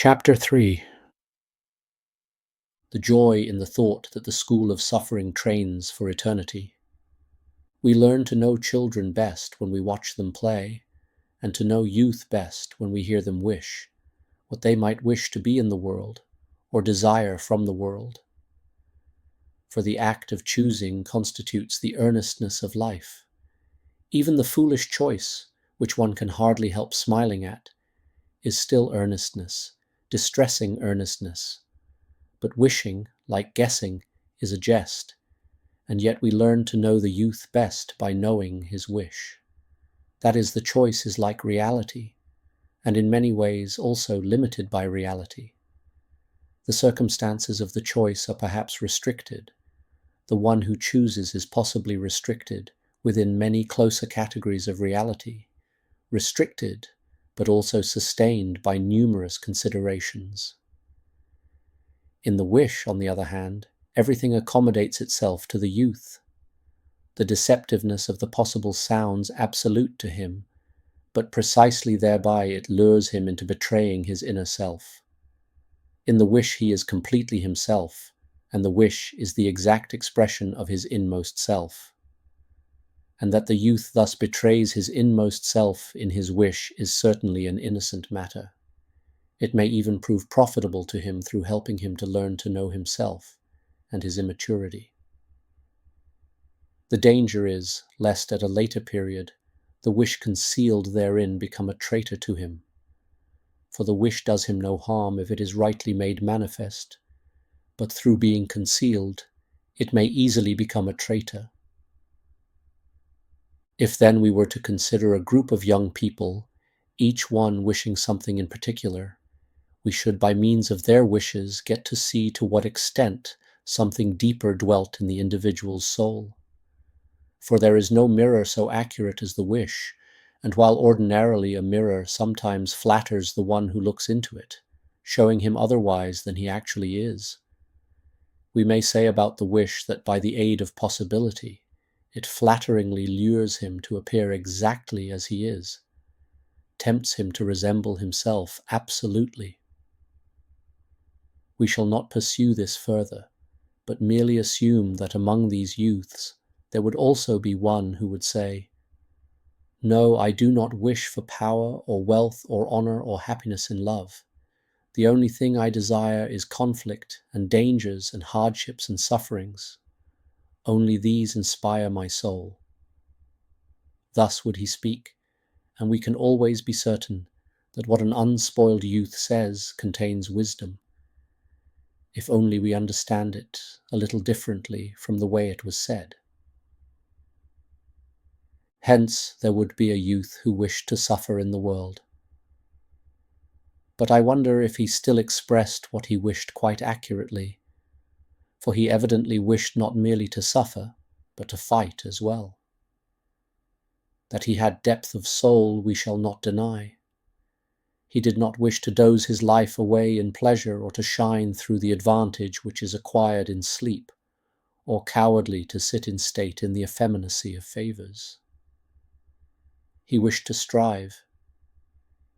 Chapter 3. The joy in the thought that the school of suffering trains for eternity. We learn to know children best when we watch them play, and to know youth best when we hear them wish what they might wish to be in the world, or desire from the world. For the act of choosing constitutes the earnestness of life. Even the foolish choice, which one can hardly help smiling at, is still earnestness, distressing earnestness. But wishing, like guessing, is a jest, and yet we learn to know the youth best by knowing his wish. That is, the choice is like reality, and in many ways also limited by reality. The circumstances of the choice are perhaps restricted. The one who chooses is possibly restricted within many closer categories of reality, restricted, but also sustained by numerous considerations. In the wish, on the other hand, everything accommodates itself to the youth. The deceptiveness of the possible sounds absolute to him, but precisely thereby it lures him into betraying his inner self. In the wish he is completely himself, and the wish is the exact expression of his inmost self. And that the youth thus betrays his inmost self in his wish is certainly an innocent matter. It may even prove profitable to him through helping him to learn to know himself and his immaturity. The danger is, lest at a later period, the wish concealed therein become a traitor to him. For the wish does him no harm if it is rightly made manifest, but through being concealed, it may easily become a traitor. If then we were to consider a group of young people, each one wishing something in particular, we should by means of their wishes get to see to what extent something deeper dwelt in the individual's soul. For there is no mirror so accurate as the wish, and while ordinarily a mirror sometimes flatters the one who looks into it, showing him otherwise than he actually is, we may say about the wish that by the aid of possibility, it flatteringly lures him to appear exactly as he is, tempts him to resemble himself absolutely. We shall not pursue this further, but merely assume that among these youths there would also be one who would say, "No, I do not wish for power or wealth or honor or happiness in love. The only thing I desire is conflict and dangers and hardships and sufferings. Only these inspire my soul." Thus would he speak, and we can always be certain that what an unspoiled youth says contains wisdom, if only we understand it a little differently from the way it was said. Hence there would be a youth who wished to suffer in the world. But I wonder if he still expressed what he wished quite accurately, for he evidently wished not merely to suffer, but to fight as well. That he had depth of soul we shall not deny. He did not wish to doze his life away in pleasure or to shine through the advantage which is acquired in sleep, or cowardly to sit in state in the effeminacy of favours. He wished to strive.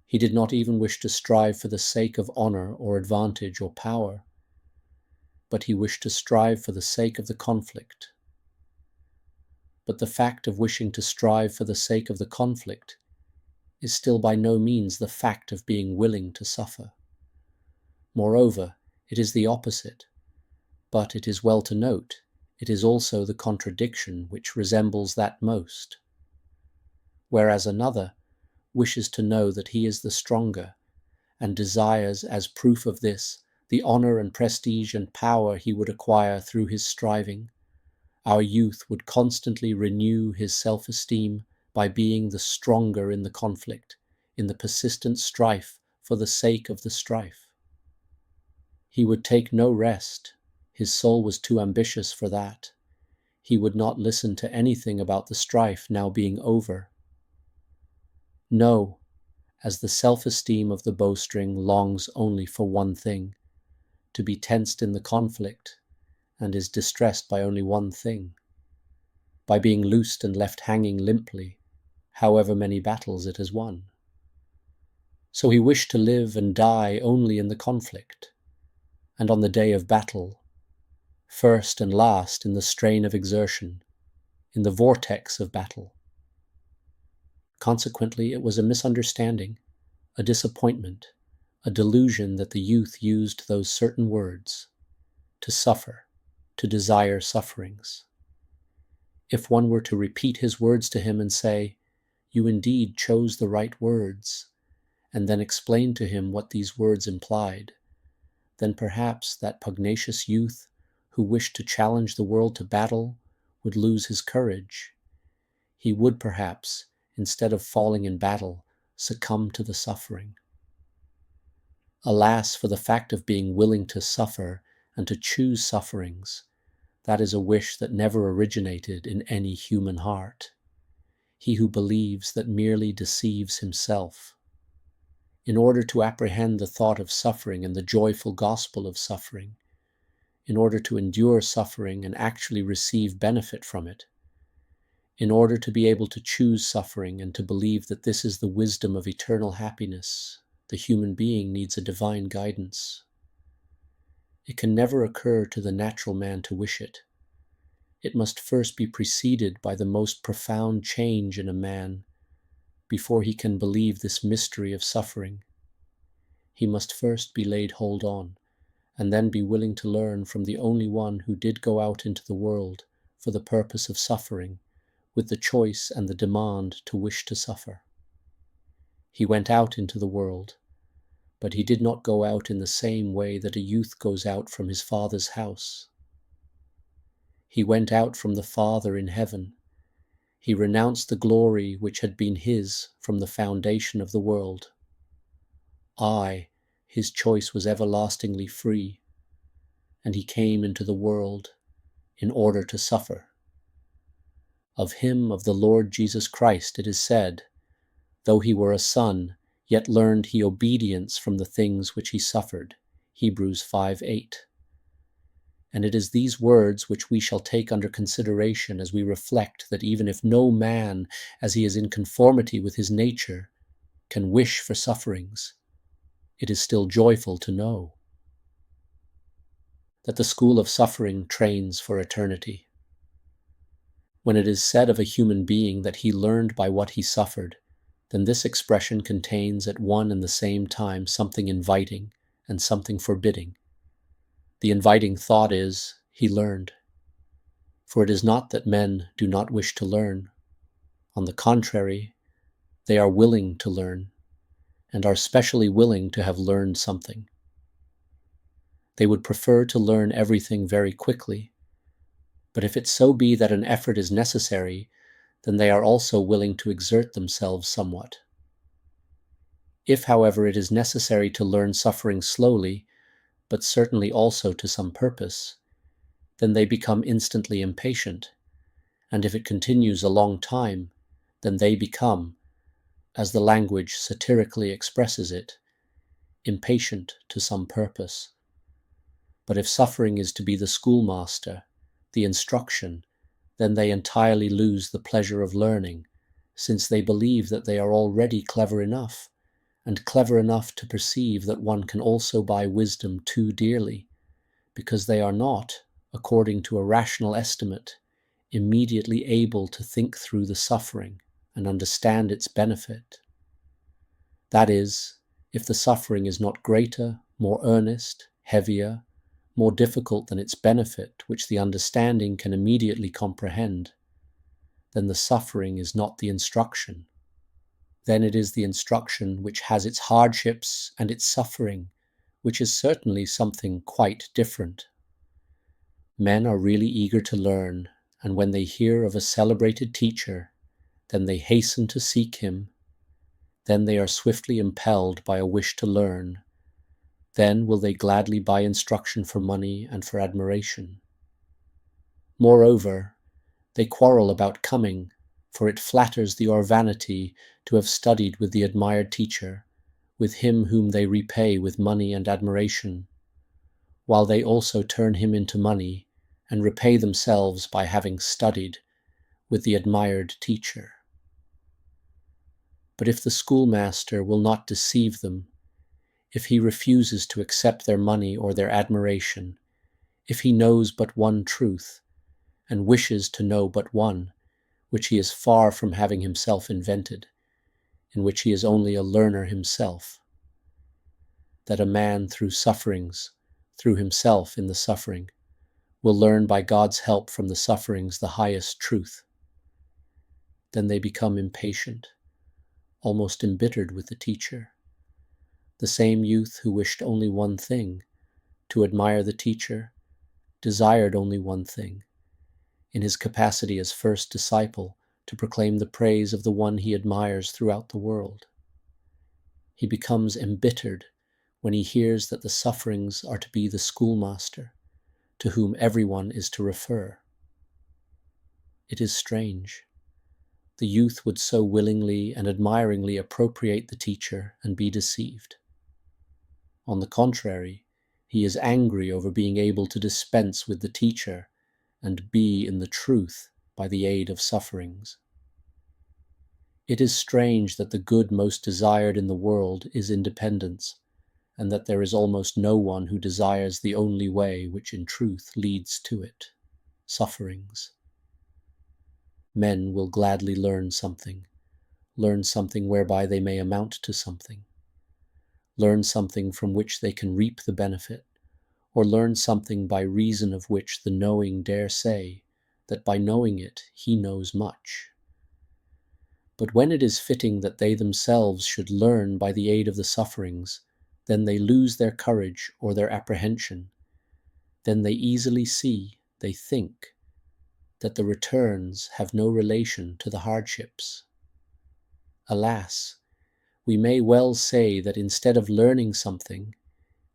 He did not even wish to strive for the sake of honour or advantage or power, but he wished to strive for the sake of the conflict. But the fact of wishing to strive for the sake of the conflict is still by no means the fact of being willing to suffer. Moreover, it is the opposite, but it is well to note, it is also the contradiction which resembles that most. Whereas another wishes to know that he is the stronger, and desires as proof of this the honour and prestige and power he would acquire through his striving, our youth would constantly renew his self-esteem by being the stronger in the conflict, in the persistent strife for the sake of the strife. He would take no rest. His soul was too ambitious for that. He would not listen to anything about the strife now being over. No, as the self-esteem of the bowstring longs only for one thing, to be tensed in the conflict, and is distressed by only one thing, by being loosed and left hanging limply, however many battles it has won. So he wished to live and die only in the conflict, and on the day of battle, first and last in the strain of exertion, in the vortex of battle. Consequently, it was a misunderstanding, a disappointment, a delusion that the youth used those certain words, to suffer, to desire sufferings. If one were to repeat his words to him and say, "You indeed chose the right words," and then explain to him what these words implied, then perhaps that pugnacious youth who wished to challenge the world to battle would lose his courage. He would perhaps, instead of falling in battle, succumb to the suffering. Alas, for the fact of being willing to suffer and to choose sufferings. That is a wish that never originated in any human heart. He who believes that merely deceives himself. In order to apprehend the thought of suffering and the joyful gospel of suffering, in order to endure suffering and actually receive benefit from it, in order to be able to choose suffering and to believe that this is the wisdom of eternal happiness, the human being needs a divine guidance. It can never occur to the natural man to wish it. It must first be preceded by the most profound change in a man before he can believe this mystery of suffering. He must first be laid hold on, and then be willing to learn from the only one who did go out into the world for the purpose of suffering, with the choice and the demand to wish to suffer. He went out into the world, but he did not go out in the same way that a youth goes out from his father's house. He went out from the Father in heaven. He renounced the glory which had been his from the foundation of the world. His choice was everlastingly free, and he came into the world in order to suffer. Of him, of the Lord Jesus Christ, it is said, "Though he were a son, yet learned he obedience from the things which he suffered." Hebrews 5:8. And it is these words which we shall take under consideration as we reflect that even if no man, as he is in conformity with his nature, can wish for sufferings, it is still joyful to know that the school of suffering trains for eternity. When it is said of a human being that he learned by what he suffered, then this expression contains at one and the same time something inviting and something forbidding. The inviting thought is, he learned. For it is not that men do not wish to learn. On the contrary, they are willing to learn, and are specially willing to have learned something. They would prefer to learn everything very quickly, but if it so be that an effort is necessary, then they are also willing to exert themselves somewhat. If, however, it is necessary to learn suffering slowly, but certainly also to some purpose, then they become instantly impatient, and if it continues a long time, then they become, as the language satirically expresses it, impatient to some purpose. But if suffering is to be the schoolmaster, the instruction, then they entirely lose the pleasure of learning, since they believe that they are already clever enough, and clever enough to perceive that one can also buy wisdom too dearly, because they are not, according to a rational estimate, immediately able to think through the suffering and understand its benefit. That is, if the suffering is not greater, more earnest, heavier, more difficult than its benefit, which the understanding can immediately comprehend, then the suffering is not the instruction. Then it is the instruction which has its hardships and its suffering, which is certainly something quite different. Men are really eager to learn, and when they hear of a celebrated teacher, then they hasten to seek him. Then they are swiftly impelled by a wish to learn. Then will they gladly buy instruction for money and for admiration. Moreover, they quarrel about coming, for it flatters your vanity to have studied with the admired teacher, with him whom they repay with money and admiration, while they also turn him into money and repay themselves by having studied with the admired teacher. But if the schoolmaster will not deceive them, if he refuses to accept their money or their admiration, if he knows but one truth, and wishes to know but one, which he is far from having himself invented, in which he is only a learner himself, that a man through sufferings, through himself in the suffering, will learn by God's help from the sufferings the highest truth. Then they become impatient, almost embittered with the teacher. The same youth who wished only one thing, to admire the teacher, desired only one thing, in his capacity as first disciple, to proclaim the praise of the one he admires throughout the world. He becomes embittered when he hears that the sufferings are to be the schoolmaster, to whom everyone is to refer. It is strange. The youth would so willingly and admiringly appropriate the teacher and be deceived. On the contrary, he is angry over being able to dispense with the teacher and be in the truth by the aid of sufferings. It is strange that the good most desired in the world is independence, and that there is almost no one who desires the only way which in truth leads to it, sufferings. Men will gladly learn something whereby they may amount to something, learn something from which they can reap the benefit, or learn something by reason of which the knowing dare say that by knowing it he knows much. But when it is fitting that they themselves should learn by the aid of the sufferings, then they lose their courage or their apprehension. Then they easily see, they think, that the returns have no relation to the hardships. Alas, we may well say that instead of learning something,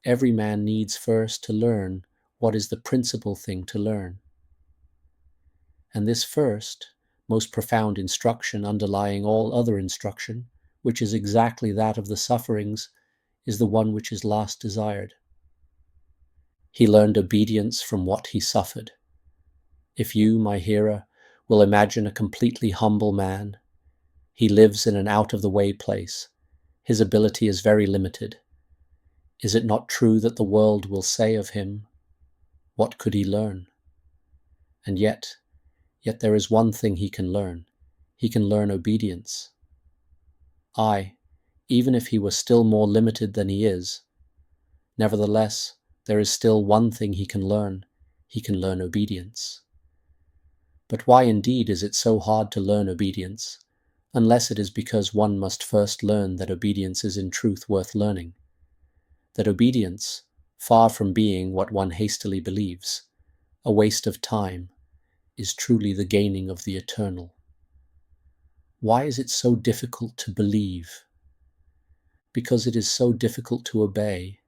every man needs first to learn what is the principal thing to learn. And this first, most profound instruction underlying all other instruction, which is exactly that of the sufferings, is the one which is last desired. He learned obedience from what he suffered. If you, my hearer, will imagine a completely humble man, he lives in an out-of-the-way place. His ability is very limited. Is it not true that the world will say of him, "What could he learn?" And yet there is one thing he can learn. He can learn obedience. Aye, even if he were still more limited than he is, nevertheless, there is still one thing he can learn. He can learn obedience. But why indeed is it so hard to learn obedience, unless it is because one must first learn that obedience is in truth worth learning, that obedience, far from being what one hastily believes, a waste of time, is truly the gaining of the eternal. Why is it so difficult to believe? Because it is so difficult to obey.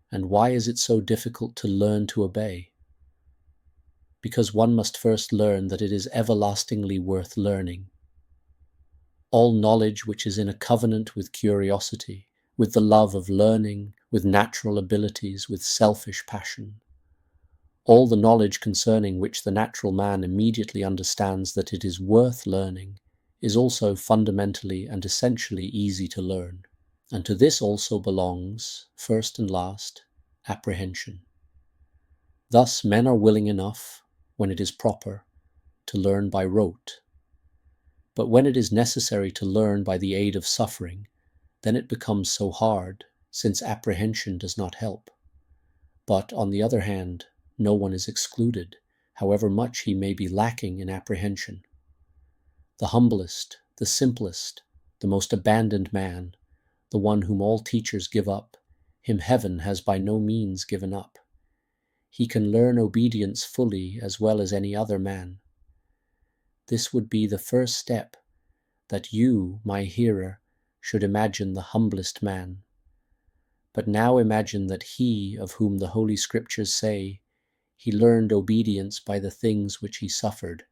And why is it so difficult to learn to obey? Because one must first learn that it is everlastingly worth learning. All knowledge which is in a covenant with curiosity, with the love of learning, with natural abilities, with selfish passion, all the knowledge concerning which the natural man immediately understands that it is worth learning, is also fundamentally and essentially easy to learn. And to this also belongs, first and last, apprehension. Thus men are willing enough, when it is proper, to learn by rote. But when it is necessary to learn by the aid of suffering, then it becomes so hard, since apprehension does not help. But, on the other hand, no one is excluded, however much he may be lacking in apprehension. The humblest, the simplest, the most abandoned man, the one whom all teachers give up, him heaven has by no means given up. He can learn obedience fully as well as any other man. This would be the first step, that you, my hearer, should imagine the humblest man. But now imagine that he, of whom the Holy Scriptures say, he learned obedience by the things which he suffered,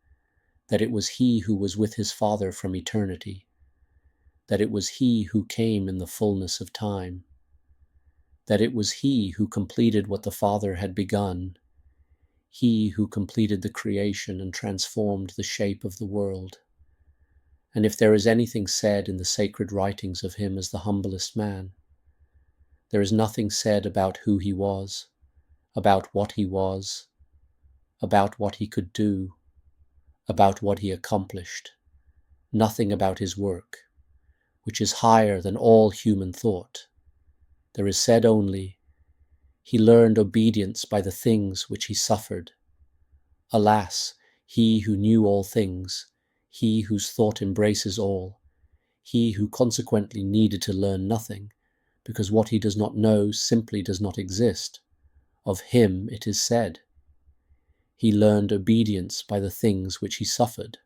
that it was he who was with his Father from eternity, that it was he who came in the fullness of time, that it was he who completed what the Father had begun, he who completed the creation and transformed the shape of the world. And if there is anything said in the sacred writings of him as the humblest man, there is nothing said about who he was, about what he was, about what he could do, about what he accomplished, nothing about his work, which is higher than all human thought. There is said only, he learned obedience by the things which he suffered. Alas, he who knew all things, he whose thought embraces all, he who consequently needed to learn nothing, because what he does not know simply does not exist. Of him it is said, he learned obedience by the things which he suffered.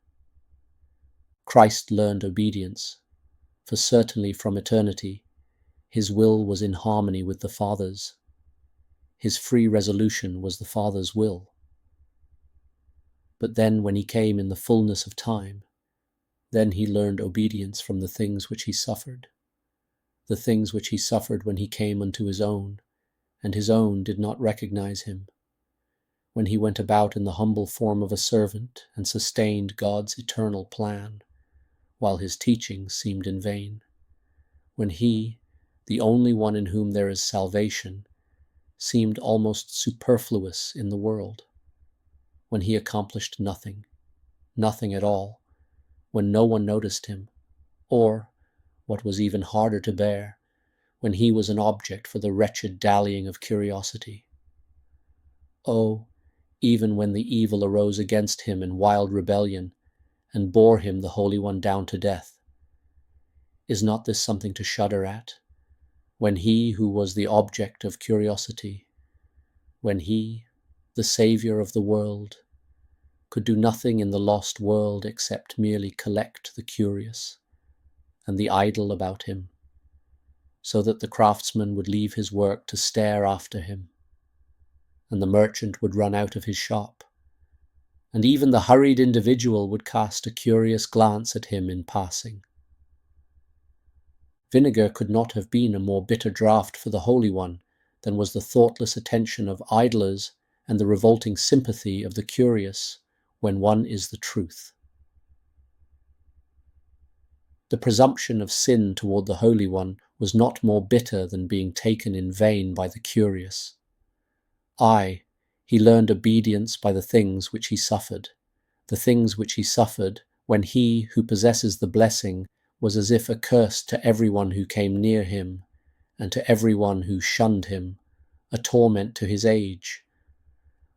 Christ learned obedience, for certainly from eternity, his will was in harmony with the Father's. His free resolution was the Father's will. But then when he came in the fullness of time, then he learned obedience from the things which he suffered, the things which he suffered when he came unto his own, and his own did not recognize him, when he went about in the humble form of a servant and sustained God's eternal plan, while his teaching seemed in vain, when he, the only one in whom there is salvation, seemed almost superfluous in the world, when he accomplished nothing, nothing at all, when no one noticed him, or, what was even harder to bear, when he was an object for the wretched dallying of curiosity. Oh, even when the evil arose against him in wild rebellion, and bore him, the Holy One, down to death. Is not this something to shudder at? When he who was the object of curiosity, when he, the Saviour of the world, could do nothing in the lost world except merely collect the curious and the idle about him, so that the craftsman would leave his work to stare after him, and the merchant would run out of his shop, and even the hurried individual would cast a curious glance at him in passing. Vinegar could not have been a more bitter draught for the Holy One than was the thoughtless attention of idlers and the revolting sympathy of the curious when one is the truth. The presumption of sin toward the Holy One was not more bitter than being taken in vain by the curious. Aye, he learned obedience by the things which he suffered, the things which he suffered when he who possesses the blessing was as if accursed to everyone who came near him, and to everyone who shunned him, a torment to his age,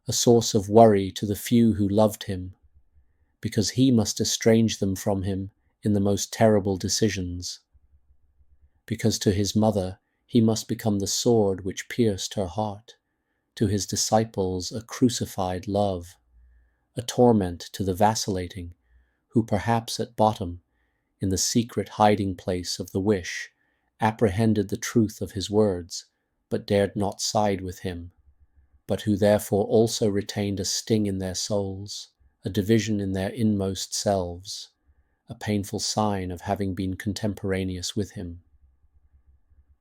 a source of worry to the few who loved him, because he must estrange them from him in the most terrible decisions, because to his mother he must become the sword which pierced her heart, to his disciples a crucified love, a torment to the vacillating, who perhaps at bottom, in the secret hiding place of the wish, apprehended the truth of his words, but dared not side with him, but who therefore also retained a sting in their souls, a division in their inmost selves, a painful sign of having been contemporaneous with him.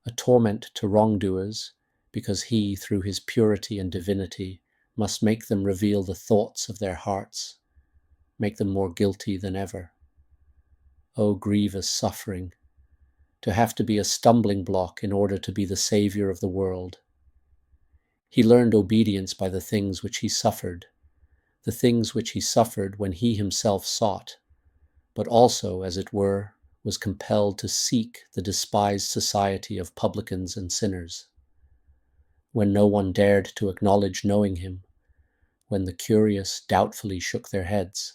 A torment to wrongdoers, because he, through his purity and divinity, must make them reveal the thoughts of their hearts, make them more guilty than ever. O grievous suffering, to have to be a stumbling block in order to be the Saviour of the world. He learned obedience by the things which he suffered, the things which he suffered when he himself sought, but also, as it were, was compelled to seek the despised society of publicans and sinners, when no one dared to acknowledge knowing him, when the curious doubtfully shook their heads,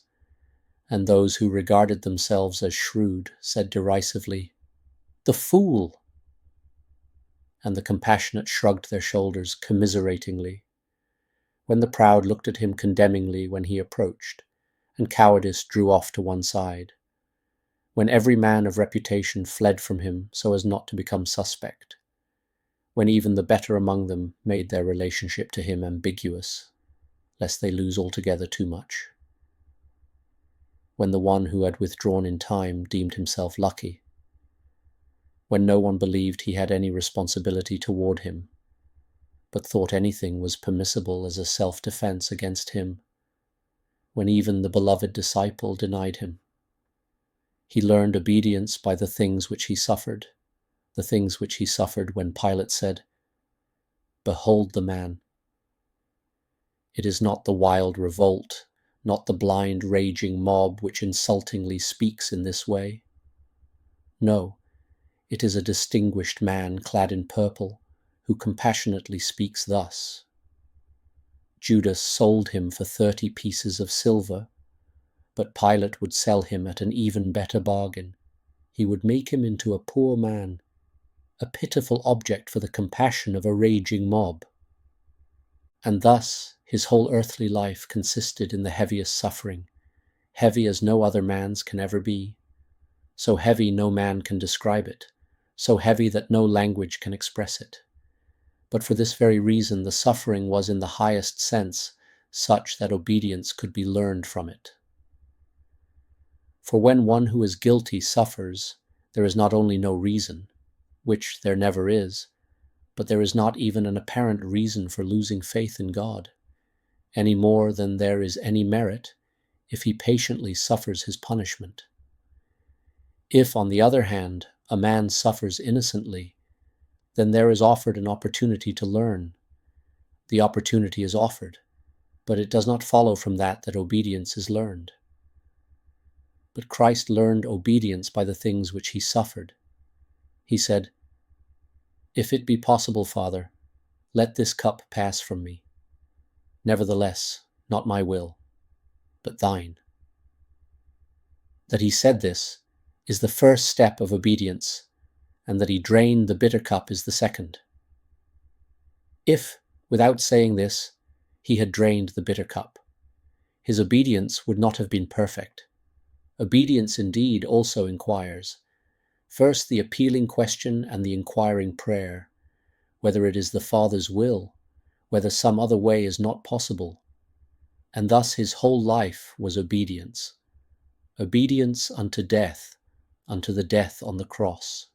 and those who regarded themselves as shrewd said derisively, "The fool!" and the compassionate shrugged their shoulders commiseratingly, when the proud looked at him condemningly when he approached, and cowardice drew off to one side, when every man of reputation fled from him so as not to become suspect, when even the better among them made their relationship to him ambiguous, lest they lose altogether too much, when the one who had withdrawn in time deemed himself lucky, when no one believed he had any responsibility toward him, but thought anything was permissible as a self-defense against him, when even the beloved disciple denied him. He learned obedience by the things which he suffered, the things which he suffered when Pilate said, "Behold the man." It is not the wild revolt, not the blind raging mob which insultingly speaks in this way. No, it is a distinguished man clad in purple who compassionately speaks thus. Judas sold him for 30 pieces of silver, but Pilate would sell him at an even better bargain. He would make him into a poor man, a pitiful object for the compassion of a raging mob. And thus his whole earthly life consisted in the heaviest suffering, heavy as no other man's can ever be, so heavy no man can describe it, so heavy that no language can express it. But for this very reason the suffering was in the highest sense such that obedience could be learned from it. For when one who is guilty suffers, there is not only no reason, which there never is, but there is not even an apparent reason for losing faith in God, any more than there is any merit if he patiently suffers his punishment. If, on the other hand, a man suffers innocently, then there is offered an opportunity to learn. The opportunity is offered, but it does not follow from that obedience is learned. But Christ learned obedience by the things which he suffered. He said, "If it be possible, Father, let this cup pass from me. Nevertheless, not my will, but thine." That he said this is the first step of obedience, and that he drained the bitter cup is the second. If, without saying this, he had drained the bitter cup, his obedience would not have been perfect. Obedience indeed also inquires, first the appealing question and the inquiring prayer, whether it is the Father's will, whether some other way is not possible, and thus his whole life was obedience, obedience unto death, unto the death on the cross.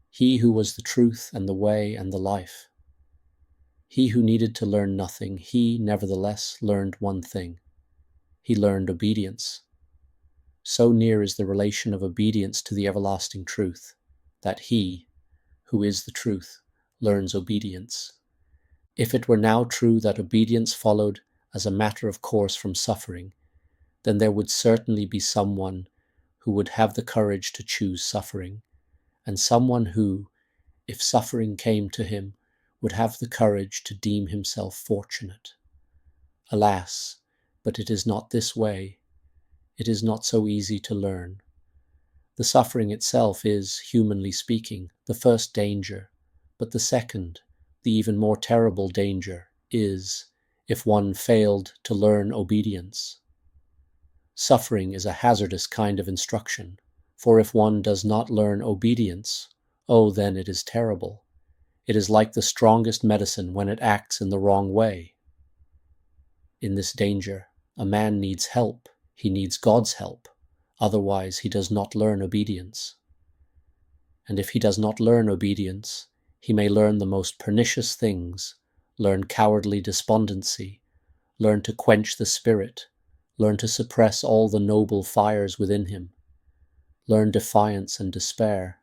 He who was the truth and the way and the life, he who needed to learn nothing, he nevertheless learned one thing. He learned obedience. So near is the relation of obedience to the everlasting truth, that he, who is the truth, learns obedience. If it were now true that obedience followed as a matter of course from suffering, then there would certainly be someone who would have the courage to choose suffering, and someone who, if suffering came to him, would have the courage to deem himself fortunate. Alas, but it is not this way. It is not so easy to learn. The suffering itself is, humanly speaking, the first danger, but the second, the even more terrible danger, is, if one failed to learn obedience. Suffering is a hazardous kind of instruction, for if one does not learn obedience, oh, then it is terrible. It is like the strongest medicine when it acts in the wrong way. In this danger, a man needs help. He needs God's help, otherwise he does not learn obedience. And if he does not learn obedience, he may learn the most pernicious things, learn cowardly despondency, learn to quench the spirit, learn to suppress all the noble fires within him, learn defiance and despair.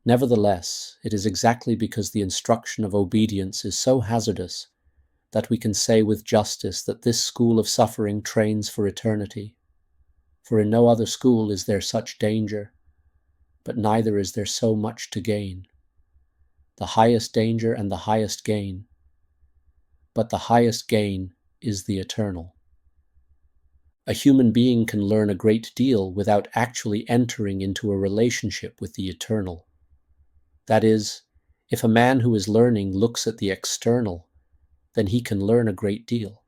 Nevertheless, it is exactly because the instruction of obedience is so hazardous that we can say with justice that this school of suffering trains for eternity. For in no other school is there such danger, but neither is there so much to gain. The highest danger and the highest gain, but the highest gain is the eternal. A human being can learn a great deal without actually entering into a relationship with the eternal. That is, if a man who is learning looks at the external, then he can learn a great deal.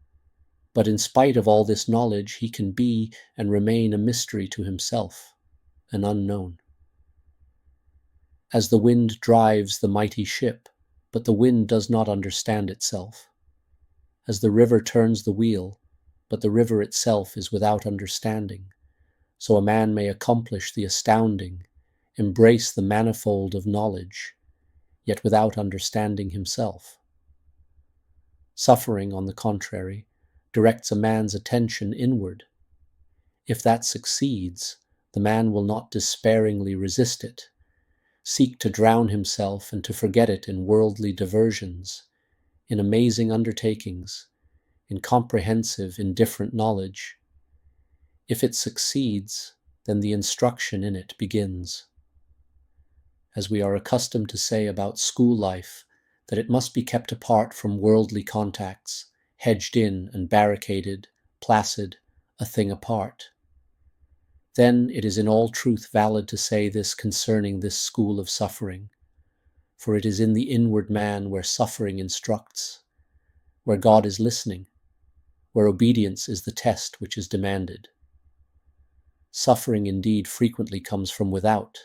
But in spite of all this knowledge, he can be and remain a mystery to himself, an unknown. As the wind drives the mighty ship, but the wind does not understand itself. As the river turns the wheel, but the river itself is without understanding, so a man may accomplish the astounding, embrace the manifold of knowledge, yet without understanding himself. Suffering, on the contrary, directs a man's attention inward. If that succeeds, the man will not despairingly resist it, seek to drown himself and to forget it in worldly diversions, in amazing undertakings, in comprehensive, indifferent knowledge. If it succeeds, then the instruction in it begins. As we are accustomed to say about school life, that it must be kept apart from worldly contacts, hedged in and barricaded, placid, a thing apart. Then it is in all truth valid to say this concerning this school of suffering, for it is in the inward man where suffering instructs, where God is listening, where obedience is the test which is demanded. Suffering indeed frequently comes from without,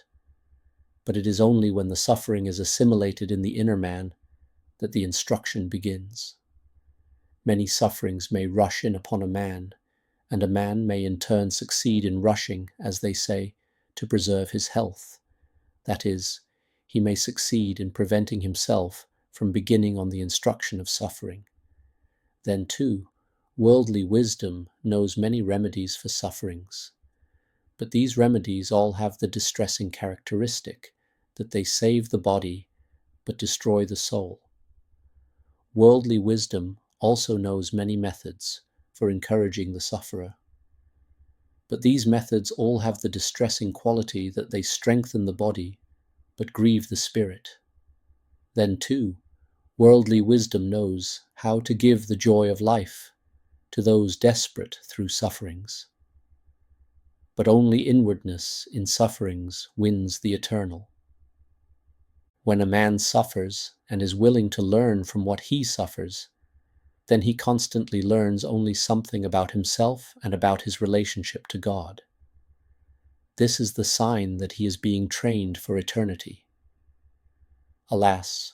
but it is only when the suffering is assimilated in the inner man that the instruction begins. Many sufferings may rush in upon a man, and a man may in turn succeed in rushing, as they say, to preserve his health. That is, he may succeed in preventing himself from beginning on the instruction of suffering. Then, too, worldly wisdom knows many remedies for sufferings. But these remedies all have the distressing characteristic that they save the body but destroy the soul. Worldly wisdom also knows many methods for encouraging the sufferer. But these methods all have the distressing quality that they strengthen the body but grieve the spirit. Then, too, worldly wisdom knows how to give the joy of life to those desperate through sufferings. But only inwardness in sufferings wins the eternal. When a man suffers and is willing to learn from what he suffers, then he constantly learns only something about himself and about his relationship to God. This is the sign that he is being trained for eternity. Alas,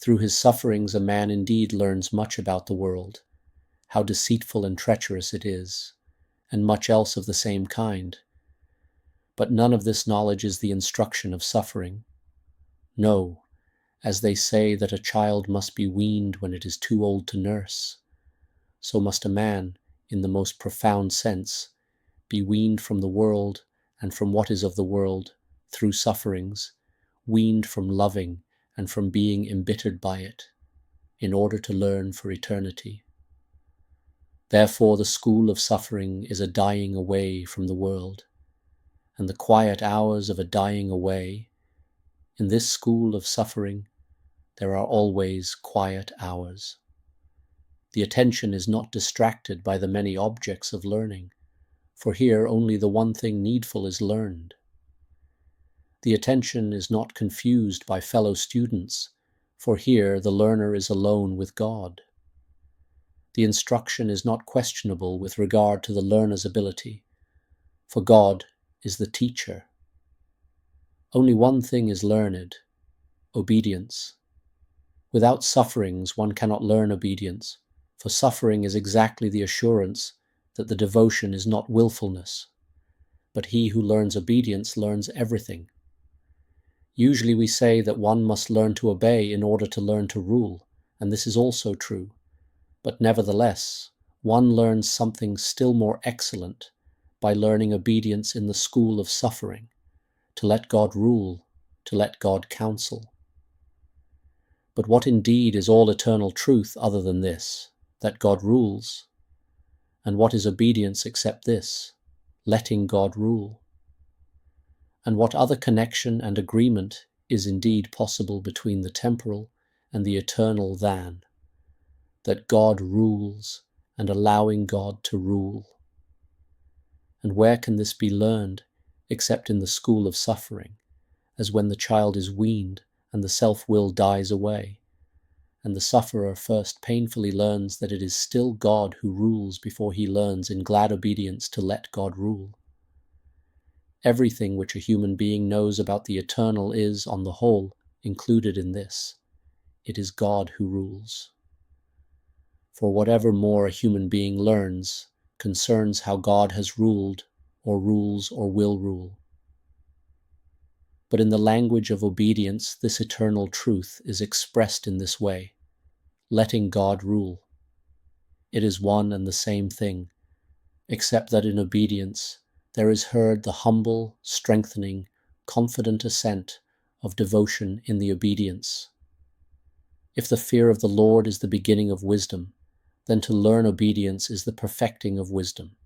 through his sufferings a man indeed learns much about the world, how deceitful and treacherous it is, and much else of the same kind. But none of this knowledge is the instruction of suffering. No, as they say that a child must be weaned when it is too old to nurse, so must a man, in the most profound sense, be weaned from the world and from what is of the world, through sufferings, weaned from loving and from being embittered by it, in order to learn for eternity. Therefore the school of suffering is a dying away from the world, and the quiet hours of a dying away, in this school of suffering, there are always quiet hours. The attention is not distracted by the many objects of learning, for here only the one thing needful is learned. The attention is not confused by fellow students, for here the learner is alone with God. The instruction is not questionable with regard to the learner's ability, for God is the teacher. Only one thing is learned: obedience. Without sufferings one cannot learn obedience, for suffering is exactly the assurance that the devotion is not willfulness. But he who learns obedience learns everything. Usually we say that one must learn to obey in order to learn to rule, and this is also true. But nevertheless, one learns something still more excellent by learning obedience in the school of suffering, to let God rule, to let God counsel. But what indeed is all eternal truth other than this, that God rules? And what is obedience except this, letting God rule? And what other connection and agreement is indeed possible between the temporal and the eternal than that God rules and allowing God to rule? And where can this be learned except in the school of suffering, as when the child is weaned and the self-will dies away, and the sufferer first painfully learns that it is still God who rules before he learns in glad obedience to let God rule? Everything which a human being knows about the eternal is, on the whole, included in this. It is God who rules. For whatever more a human being learns concerns how God has ruled, or rules, or will rule. But in the language of obedience, this eternal truth is expressed in this way: letting God rule. It is one and the same thing, except that in obedience there is heard the humble, strengthening, confident assent of devotion in the obedience. If the fear of the Lord is the beginning of wisdom, then to learn obedience is the perfecting of wisdom.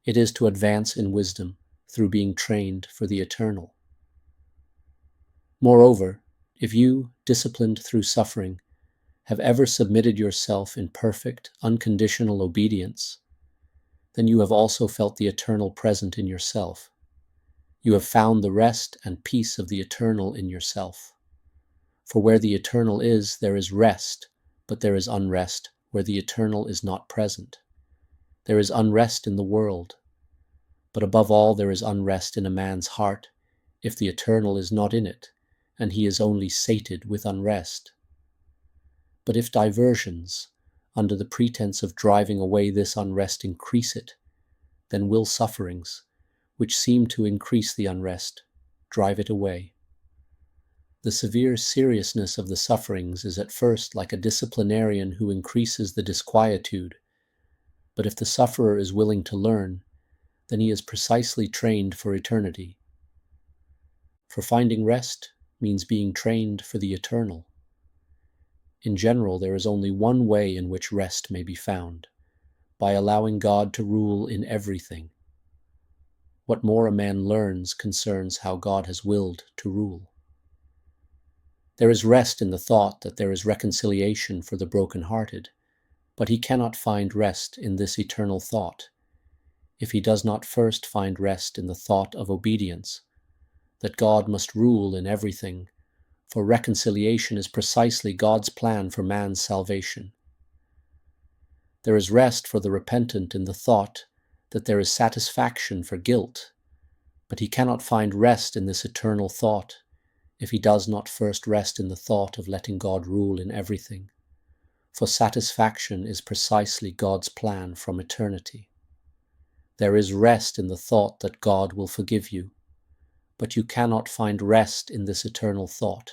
It is to advance in wisdom through being trained for the eternal. Moreover, if you, disciplined through suffering, have ever submitted yourself in perfect, unconditional obedience, then you have also felt the eternal present in yourself. You have found the rest and peace of the eternal in yourself. For where the eternal is, there is rest, but there is unrest where the eternal is not present. There is unrest in the world, but above all there is unrest in a man's heart if the eternal is not in it, and he is only sated with unrest. But if diversions, under the pretense of driving away this unrest, increase it, then will sufferings, which seem to increase the unrest, drive it away. The severe seriousness of the sufferings is at first like a disciplinarian who increases the disquietude, but if the sufferer is willing to learn, then he is precisely trained for eternity. For finding rest means being trained for the eternal. In general, there is only one way in which rest may be found, by allowing God to rule in everything. What more a man learns concerns how God has willed to rule. There is rest in the thought that there is reconciliation for the broken-hearted, but he cannot find rest in this eternal thought if he does not first find rest in the thought of obedience, that God must rule in everything, for reconciliation is precisely God's plan for man's salvation. There is rest for the repentant in the thought that there is satisfaction for guilt, but he cannot find rest in this eternal thought if he does not first rest in the thought of letting God rule in everything, for satisfaction is precisely God's plan from eternity. There is rest in the thought that God will forgive you, but you cannot find rest in this eternal thought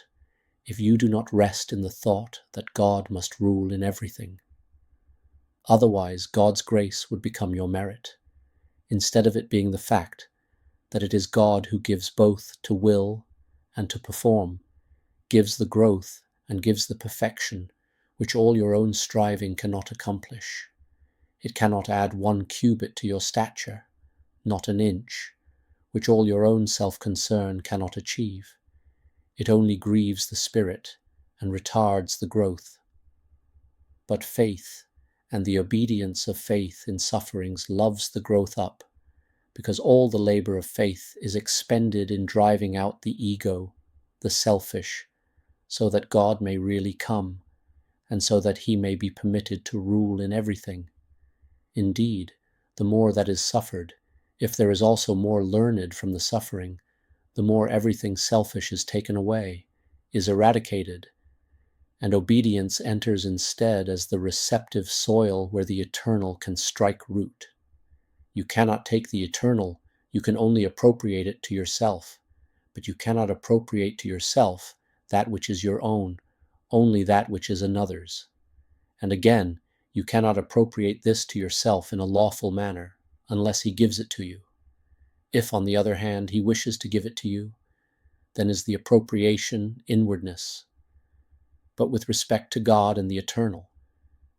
if you do not rest in the thought that God must rule in everything. Otherwise, God's grace would become your merit, instead of it being the fact that it is God who gives both to will and to perform, gives the growth and gives the perfection which all your own striving cannot accomplish. It cannot add 1 cubit to your stature, not an inch, which all your own self-concern cannot achieve. It only grieves the spirit and retards the growth. But faith and the obedience of faith in sufferings loves the growth up, because all the labor of faith is expended in driving out the ego, the selfish, so that God may really come, and so that he may be permitted to rule in everything. Indeed, the more that is suffered, if there is also more learned from the suffering, the more everything selfish is taken away, is eradicated, and obedience enters instead as the receptive soil where the eternal can strike root. You cannot take the eternal, you can only appropriate it to yourself, but you cannot appropriate to yourself that which is your own, only that which is another's. And again, you cannot appropriate this to yourself in a lawful manner, unless he gives it to you. If, on the other hand, he wishes to give it to you, then is the appropriation inwardness. But with respect to God and the eternal,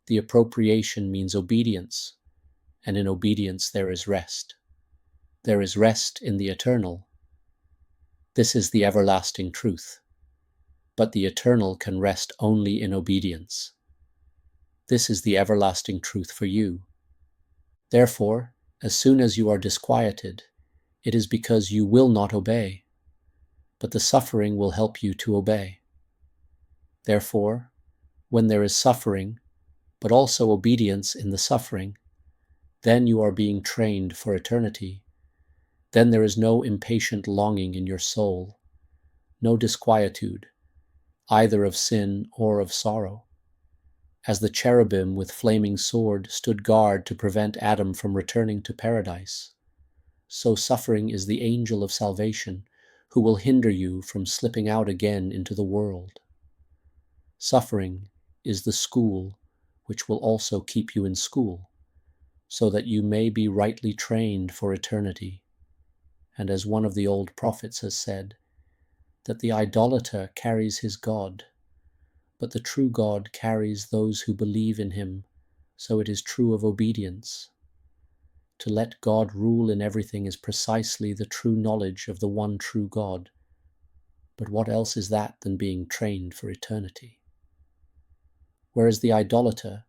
the appropriation means obedience, and in obedience there is rest. There is rest in the eternal. This is the everlasting truth. But the eternal can rest only in obedience. This is the everlasting truth for you. Therefore, as soon as you are disquieted, it is because you will not obey, but the suffering will help you to obey. Therefore, when there is suffering, but also obedience in the suffering, then you are being trained for eternity. Then there is no impatient longing in your soul, no disquietude, either of sin or of sorrow. As the cherubim with flaming sword stood guard to prevent Adam from returning to paradise, so suffering is the angel of salvation who will hinder you from slipping out again into the world. Suffering is the school which will also keep you in school, so that you may be rightly trained for eternity. And as one of the old prophets has said, that the idolater carries his God, but the true God carries those who believe in him, so it is true of obedience. To let God rule in everything is precisely the true knowledge of the one true God. But what else is that than being trained for eternity? Whereas the idolater,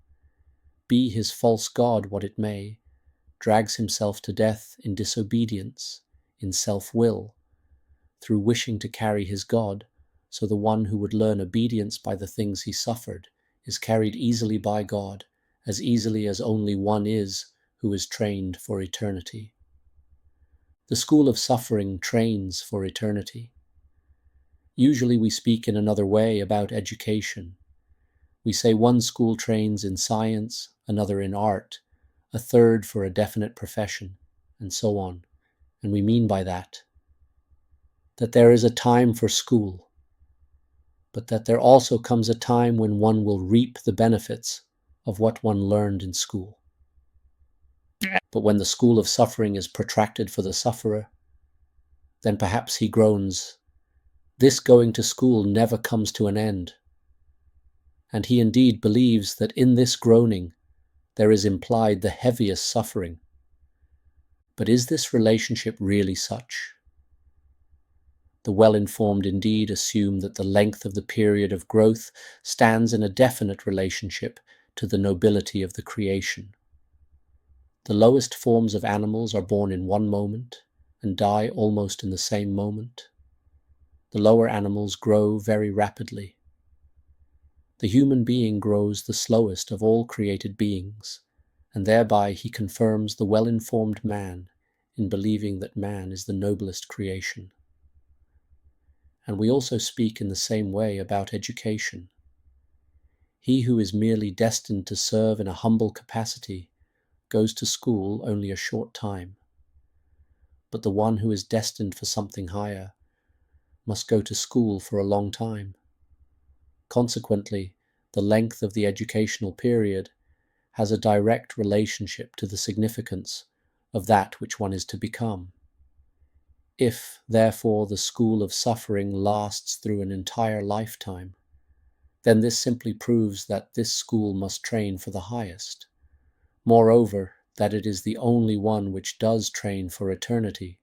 be his false god what it may, drags himself to death in disobedience, in self-will, through wishing to carry his God, so the one who would learn obedience by the things he suffered is carried easily by God, as easily as only one is who is trained for eternity. The school of suffering trains for eternity. Usually we speak in another way about education. We say one school trains in science, another in art, a third for a definite profession, and so on. And we mean by that there is a time for school, but that there also comes a time when one will reap the benefits of what one learned in school. But when the school of suffering is protracted for the sufferer, then perhaps he groans, "This going to school never comes to an end." And he indeed believes that in this groaning there is implied the heaviest suffering. But is this relationship really such? The well-informed indeed assume that the length of the period of growth stands in a definite relationship to the nobility of the creation. The lowest forms of animals are born in one moment and die almost in the same moment. The lower animals grow very rapidly. The human being grows the slowest of all created beings, and thereby he confirms the well-informed man in believing that man is the noblest creation. And we also speak in the same way about education. He who is merely destined to serve in a humble capacity goes to school only a short time. But the one who is destined for something higher must go to school for a long time. Consequently, the length of the educational period has a direct relationship to the significance of that which one is to become. If, therefore, the school of suffering lasts through an entire lifetime, then this simply proves that this school must train for the highest. Moreover, that it is the only one which does train for eternity,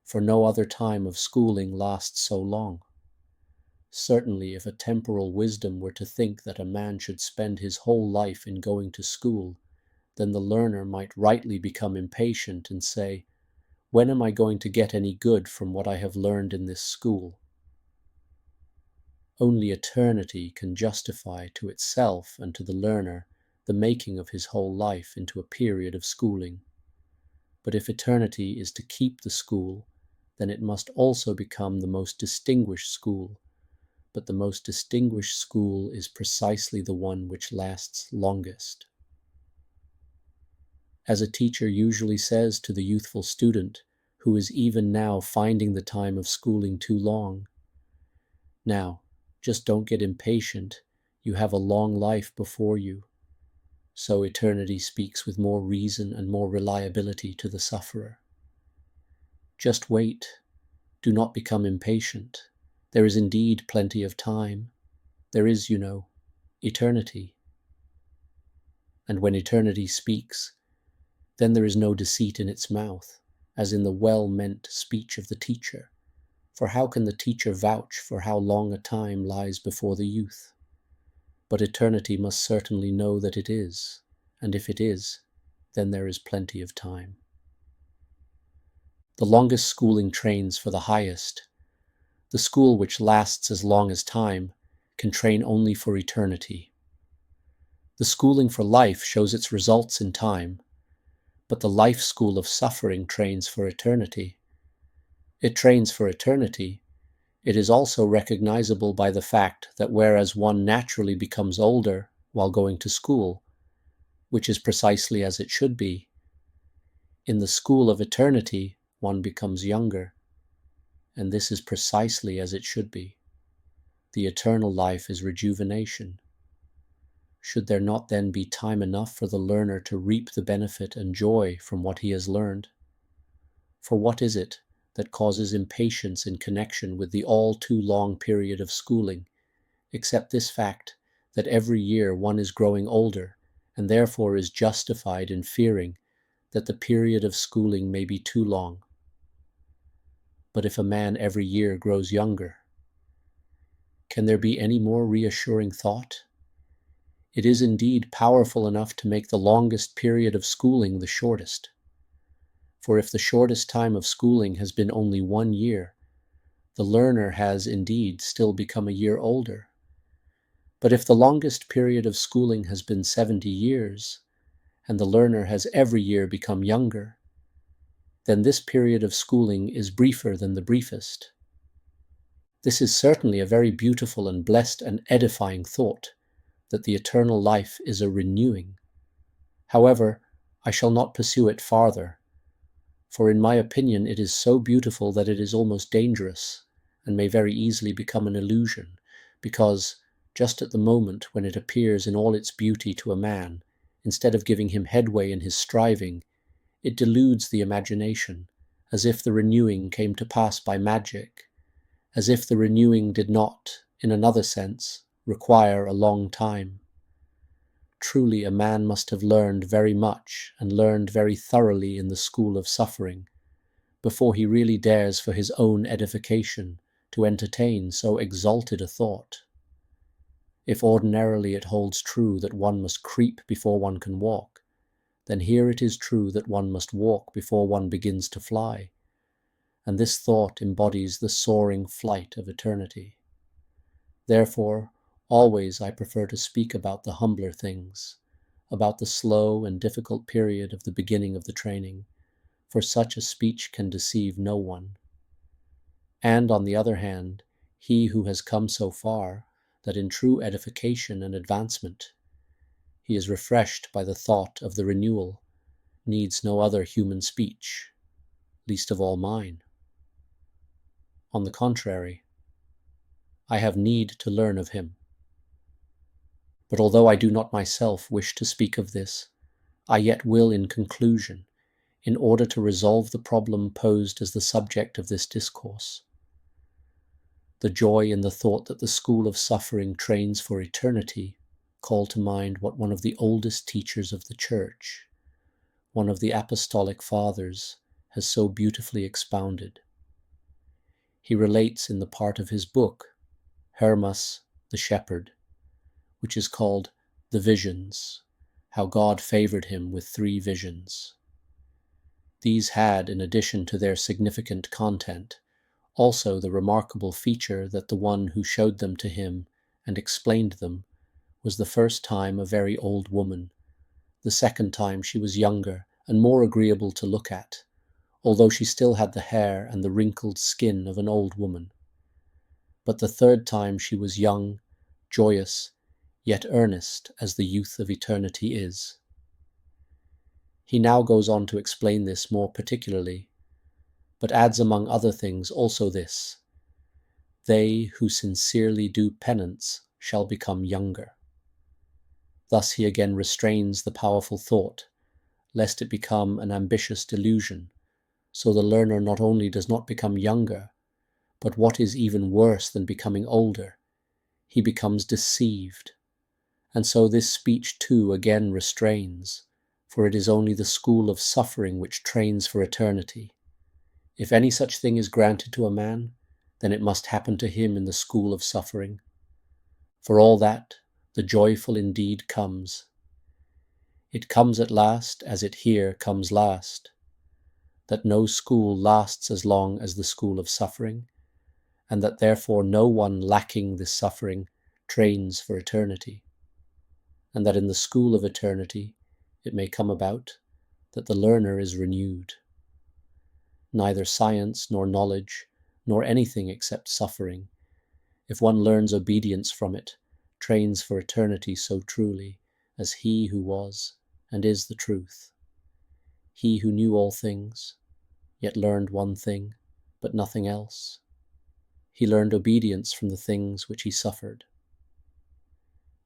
for no other time of schooling lasts so long. Certainly, if a temporal wisdom were to think that a man should spend his whole life in going to school, then the learner might rightly become impatient and say, "When am I going to get any good from what I have learned in this school?" Only eternity can justify to itself and to the learner the making of his whole life into a period of schooling. But if eternity is to keep the school, then it must also become the most distinguished school. But the most distinguished school is precisely the one which lasts longest. As a teacher usually says to the youthful student, who is even now finding the time of schooling too long, "Now, just don't get impatient, you have a long life before you," so eternity speaks with more reason and more reliability to the sufferer. Just wait, do not become impatient. There is indeed plenty of time. There is, eternity. And when eternity speaks, then there is no deceit in its mouth, as in the well-meant speech of the teacher. For how can the teacher vouch for how long a time lies before the youth? But eternity must certainly know that it is, and if it is, then there is plenty of time. The longest schooling trains for the highest. The school which lasts as long as time can train only for eternity. The schooling for life shows its results in time, but the life school of suffering trains for eternity. It trains for eternity. It is also recognizable by the fact that whereas one naturally becomes older while going to school, which is precisely as it should be, in the school of eternity one becomes younger, and this is precisely as it should be. The eternal life is rejuvenation. should there not then be time enough for the learner to reap the benefit and joy from what he has learned? For what is it that causes impatience in connection with the all too long period of schooling, except this fact that every year one is growing older, and therefore is justified in fearing that the period of schooling may be too long? But if a man every year grows younger, can there be any more reassuring thought? It is indeed powerful enough to make the longest period of schooling the shortest. For if the shortest time of schooling has been only 1 year, the learner has indeed still become a year older. But if the longest period of schooling has been 70 years, and the learner has every year become younger, then this period of schooling is briefer than the briefest. This is certainly a very beautiful and blessed and edifying thought, that the eternal life is a renewing. However, I shall not pursue it farther, for in my opinion it is so beautiful that it is almost dangerous, and may very easily become an illusion, because, just at the moment when it appears in all its beauty to a man, instead of giving him headway in his striving, it deludes the imagination, as if the renewing came to pass by magic, as if the renewing did not, in another sense, require a long time. Truly a man must have learned very much and learned very thoroughly in the school of suffering, before he really dares for his own edification to entertain so exalted a thought. If ordinarily it holds true that one must creep before one can walk, then here it is true that one must walk before one begins to fly, and this thought embodies the soaring flight of eternity. Therefore, always I prefer to speak about the humbler things, about the slow and difficult period of the beginning of the training, for such a speech can deceive no one. And on the other hand, he who has come so far that in true edification and advancement he is refreshed by the thought of the renewal, needs no other human speech, least of all mine. On the contrary, I have need to learn of him. But although I do not myself wish to speak of this, I yet will in conclusion, in order to resolve the problem posed as the subject of this discourse. The joy in the thought that the school of suffering trains for eternity call to mind what one of the oldest teachers of the Church, one of the apostolic fathers, has so beautifully expounded. He relates in the part of his book, Hermas the Shepherd, which is called The Visions, how God favored him with 3 visions. These had, in addition to their significant content, also the remarkable feature that the one who showed them to him and explained them was the first time a very old woman, the second time she was younger and more agreeable to look at, although she still had the hair and the wrinkled skin of an old woman. But the third time she was young, joyous, yet earnest as the youth of eternity is. He now goes on to explain this more particularly, but adds among other things also this: they who sincerely do penance shall become younger. Thus he again restrains the powerful thought, lest it become an ambitious delusion, so the learner not only does not become younger, but what is even worse than becoming older, he becomes deceived. And so this speech too again restrains, for it is only the school of suffering which trains for eternity. If any such thing is granted to a man, then it must happen to him in the school of suffering. For all that, the joyful indeed comes. It comes at last, as it here comes last, that no school lasts as long as the school of suffering, and that therefore no one lacking this suffering trains for eternity, and that in the school of eternity it may come about that the learner is renewed. Neither science nor knowledge, nor anything except suffering, if one learns obedience from it, trains for eternity so truly as he who was and is the truth. He who knew all things, yet learned one thing, but nothing else. He learned obedience from the things which he suffered.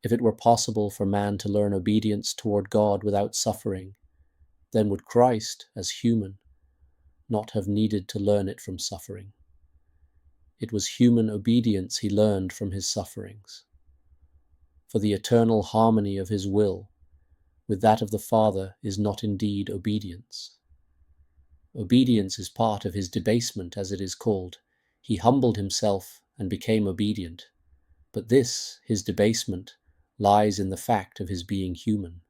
If it were possible for man to learn obedience toward God without suffering, then would Christ, as human, not have needed to learn it from suffering. It was human obedience he learned from his sufferings. For the eternal harmony of his will with that of the Father is not indeed obedience. Obedience is part of his debasement, as it is called. He humbled himself and became obedient. But this, his debasement, lies in the fact of his being human.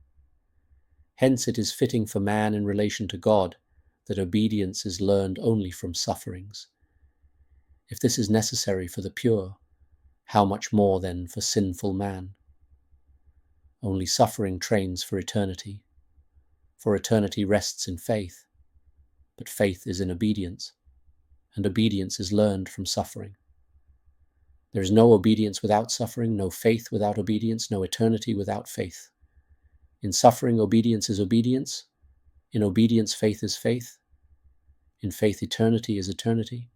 Hence it is fitting for man in relation to God that obedience is learned only from sufferings. If this is necessary for the pure, how much more then for sinful man? Only suffering trains for eternity rests in faith, but faith is in obedience, and obedience is learned from suffering. There is no obedience without suffering, no faith without obedience, no eternity without faith. In suffering, obedience is obedience. In obedience, faith is faith. In faith, eternity is eternity.